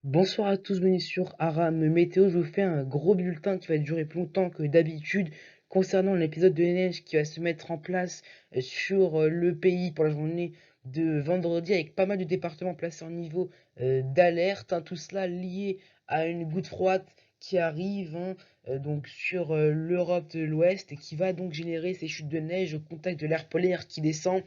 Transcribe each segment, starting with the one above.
Bonsoir à tous, bienvenue sur Aram Météo. Je vous fais un gros bulletin qui va durer plus longtemps que d'habitude concernant l'épisode de neige qui va se mettre en place sur le pays pour la journée de vendredi avec pas mal de départements placés en niveau d'alerte, hein. Tout cela lié à une goutte froide qui arrive, hein, donc sur l'Europe de l'Ouest et qui va donc générer ces chutes de neige au contact de l'air polaire qui descend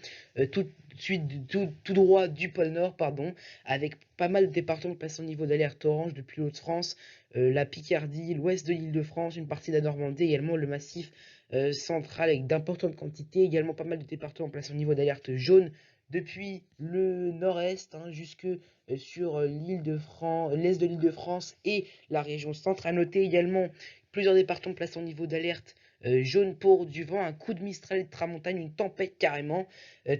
tout de suite, tout droit du pôle Nord, pardon, avec pas mal de départements passant au niveau d'alerte orange depuis l'Hauts-de-France, la Picardie, l'ouest de l'Île-de-France, une partie de la Normandie, également le massif central avec d'importantes quantités, également pas mal de départements passant au niveau d'alerte jaune depuis le nord-est, hein, jusque sur l'île de France, l'est de l'île de France et la région centre. À noter également plusieurs départements placés au niveau d'alerte jaune pour du vent, un coup de Mistral et de Tramontane, une tempête carrément.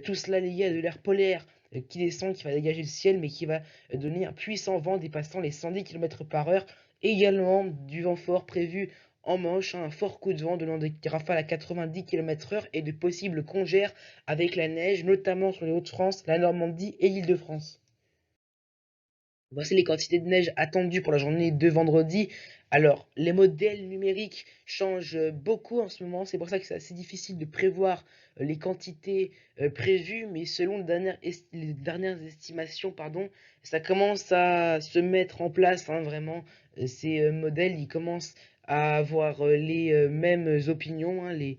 Tout cela lié à de l'air polaire qui descend, qui va dégager le ciel, mais qui va donner un puissant vent dépassant les 110 km/h. Également du vent fort prévu en Manche, hein, un fort coup de vent donnant des rafales à 90 km/h et de possibles congères avec la neige, notamment sur les Hauts-de-France, la Normandie et l'Île-de-France. Voici les quantités de neige attendues pour la journée de vendredi. Alors, les modèles numériques changent beaucoup en ce moment, c'est pour ça que c'est assez difficile de prévoir les quantités prévues, mais selon les dernières estimations, pardon, ça commence à se mettre en place, hein, vraiment. Ces modèles, ils commencent à avoir les mêmes opinions, hein, les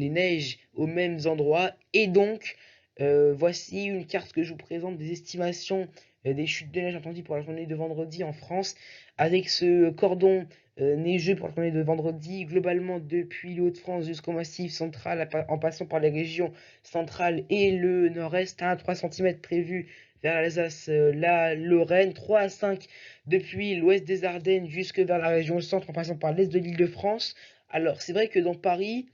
neiges aux mêmes endroits, et donc voici une carte que je vous présente des estimations des chutes de neige attendues pour la journée de vendredi en France, avec ce cordon neigeux pour la journée de vendredi, globalement depuis le Hauts-de-France jusqu'au Massif central, en passant par les régions centrales et le nord-est, 1 à 3 cm prévus vers l'Alsace, la Lorraine, 3 à 5 depuis l'ouest des Ardennes jusque vers la région centre, en passant par l'est de l'Île-de-France. Alors, c'est vrai que dans Paris,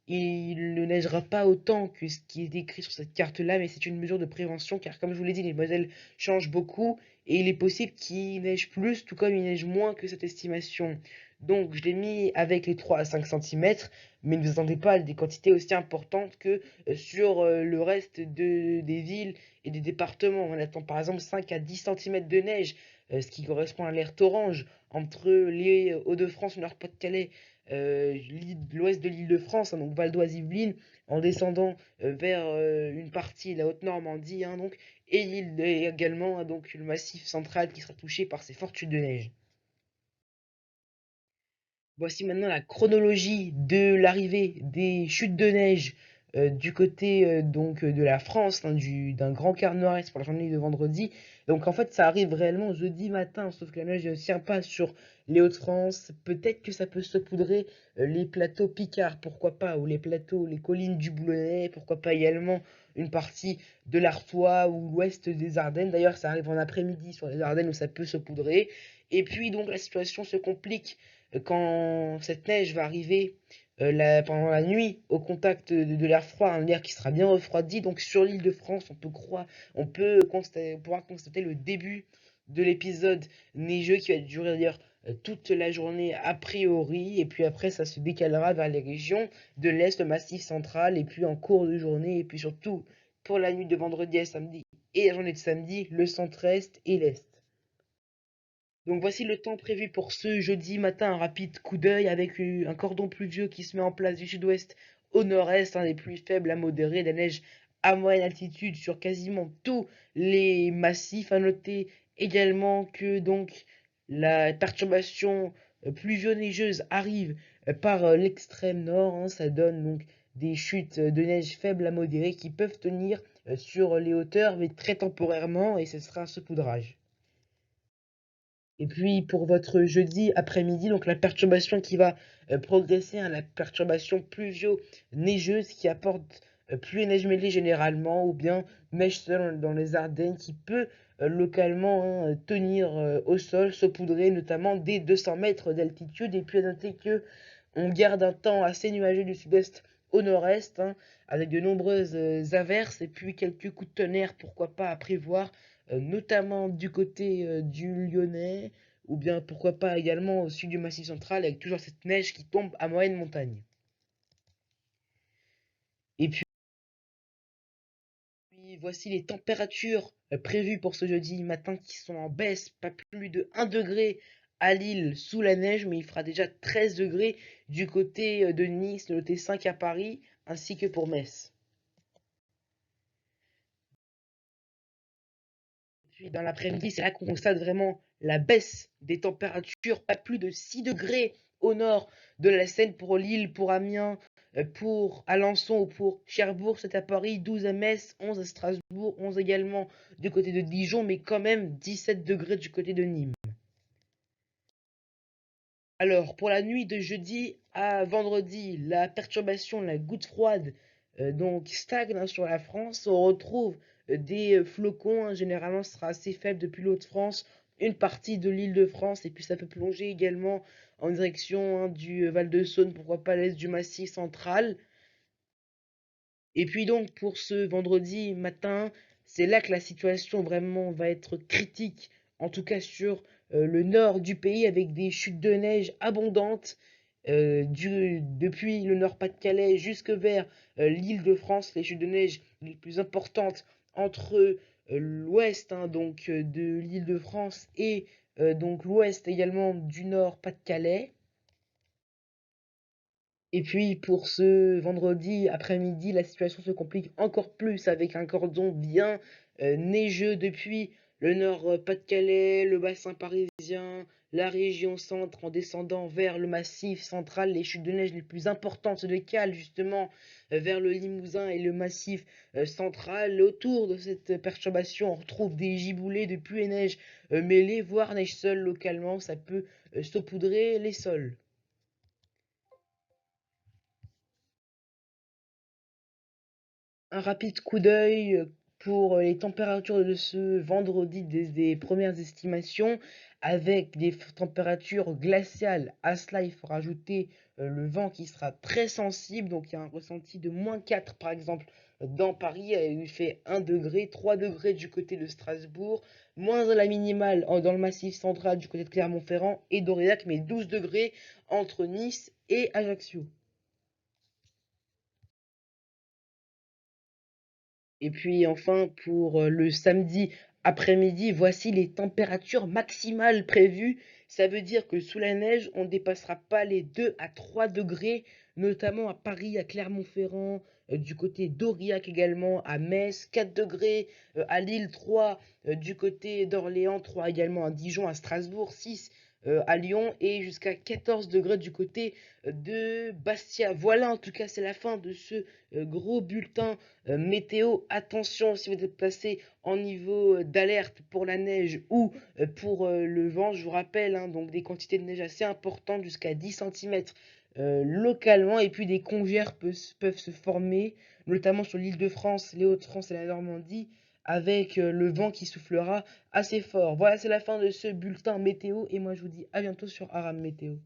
il ne neigera pas autant que ce qui est décrit sur cette carte-là, mais c'est une mesure de prévention, car comme je vous l'ai dit, les modèles changent beaucoup, et il est possible qu'il neige plus, tout comme il neige moins que cette estimation. Donc je l'ai mis avec les 3 à 5 cm, mais ne vous attendez pas à des quantités aussi importantes que sur le reste des villes et des départements. On attend par exemple 5 à 10 cm de neige, ce qui correspond à l'alerte orange entre les Hauts-de-France, Nord-Pas-de-Calais, l'ouest de l'Île-de-France, hein, donc Val d'Oise, Yvelines, en descendant vers une partie de la Haute-Normandie, hein, donc, et également hein, donc, le massif central qui sera touché par ces fortes chutes de neige. Voici maintenant la chronologie de l'arrivée des chutes de neige du côté de la France, hein, d'un grand quart nord-est pour la journée de vendredi. Donc en fait ça arrive réellement jeudi matin, sauf que la neige ne tient pas sur les Hauts-de-France. Peut-être que ça peut saupoudrer les plateaux Picard, pourquoi pas, ou les plateaux, les collines du Boulonnais, pourquoi pas également une partie de l'Artois ou l'ouest des Ardennes. D'ailleurs ça arrive en après-midi sur les Ardennes où ça peut saupoudrer. Et puis donc la situation se complique quand cette neige va arriver pendant la nuit au contact de l'air froid, un air qui sera bien refroidi. Donc sur l'île de France, on pourra constater le début de l'épisode neigeux qui va durer d'ailleurs toute la journée a priori, et puis après ça se décalera vers les régions de l'Est, le Massif central, et puis en cours de journée, et puis surtout pour la nuit de vendredi à samedi et la journée de samedi, le centre-est et l'Est. Donc voici le temps prévu pour ce jeudi matin, un rapide coup d'œil avec un cordon pluvieux qui se met en place du sud-ouest au nord-est, hein, des pluies faibles à modérées, de la neige à moyenne altitude sur quasiment tous les massifs. À noter également que donc la perturbation pluvio-neigeuse arrive par l'extrême nord, hein. Ça donne donc des chutes de neige faibles à modérées qui peuvent tenir sur les hauteurs, mais très temporairement, et ce sera un saupoudrage. Et puis pour votre jeudi après-midi, donc la perturbation qui va progresser, hein, la perturbation pluvio-neigeuse qui apporte pluie et neige mêlée généralement, ou bien neige seule dans les Ardennes qui peut localement hein, tenir au sol, saupoudrer notamment dès 200 mètres d'altitude. Et puis à noter que on garde un temps assez nuageux du sud-est au nord-est, hein, avec de nombreuses averses et puis quelques coups de tonnerre, pourquoi pas à prévoir, notamment du côté du Lyonnais, ou bien pourquoi pas également au sud du Massif central, avec toujours cette neige qui tombe à moyenne montagne. Et puis Et voici les températures prévues pour ce jeudi matin qui sont en baisse, pas plus de 1 degré à Lille sous la neige, mais il fera déjà 13 degrés du côté de Nice, noté 5 à Paris, ainsi que pour Metz. Puis dans l'après-midi, c'est là qu'on constate vraiment la baisse des températures, pas plus de 6 degrés au nord de la Seine pour Lille, pour Amiens, pour Alençon ou pour Cherbourg, c'est à Paris, 12 à Metz, 11 à Strasbourg, 11 également du côté de Dijon, mais quand même 17 degrés du côté de Nîmes. Alors, pour la nuit de jeudi à vendredi, la perturbation, la goutte froide, donc stagne hein, sur la France. On retrouve des flocons, hein, généralement ce sera assez faible depuis l'Hauts-de-France, une partie de l'Île-de-France, et puis ça peut plonger également en direction hein, du Val-de-Saône, pourquoi pas l'est du Massif central. Et puis donc pour ce vendredi matin, c'est là que la situation vraiment va être critique, en tout cas sur le nord du pays, avec des chutes de neige abondantes depuis le Nord-Pas-de-Calais jusque vers l'Île-de-France, les chutes de neige les plus importantes entre l'ouest hein, donc de l'Île-de-France et donc l'ouest également du Nord-Pas-de-Calais. Et puis pour ce vendredi après-midi, la situation se complique encore plus avec un cordon bien neigeux depuis le Nord-Pas-de-Calais, le bassin parisien, la région centre en descendant vers le massif central. Les chutes de neige les plus importantes se décalent justement vers le Limousin et le massif central. Autour de cette perturbation, on retrouve des giboulées de pluie et neige mêlées, voire neige seule localement. Ça peut saupoudrer les sols. Un rapide coup d'œil pour les températures de ce vendredi des premières estimations avec des températures glaciales. À cela, il faut rajouter le vent qui sera très sensible. Donc, il y a un ressenti de -4 par exemple dans Paris. Il fait 1 degré, 3 degrés du côté de Strasbourg, moins à la minimale dans le massif central du côté de Clermont-Ferrand et d'Aurillac, mais 12 degrés entre Nice et Ajaccio. Et puis enfin, pour le samedi après-midi, voici les températures maximales prévues. Ça veut dire que sous la neige, on ne dépassera pas les 2 à 3 degrés, notamment à Paris, à Clermont-Ferrand, du côté d'Aurillac également, à Metz, 4 degrés, à Lille, 3, du côté d'Orléans, 3 également à Dijon, à Strasbourg, 6 à Lyon et jusqu'à 14 degrés du côté de Bastia. Voilà, en tout cas, c'est la fin de ce gros bulletin météo. Attention si vous êtes passé en niveau d'alerte pour la neige ou pour le vent. Je vous rappelle, hein, donc des quantités de neige assez importantes jusqu'à 10 cm localement. Et puis des congères peuvent se former, notamment sur l'Île-de-France, les Hauts-de-France et la Normandie, avec le vent qui soufflera assez fort. Voilà, c'est la fin de ce bulletin météo. Et moi, je vous dis à bientôt sur Aram Météo.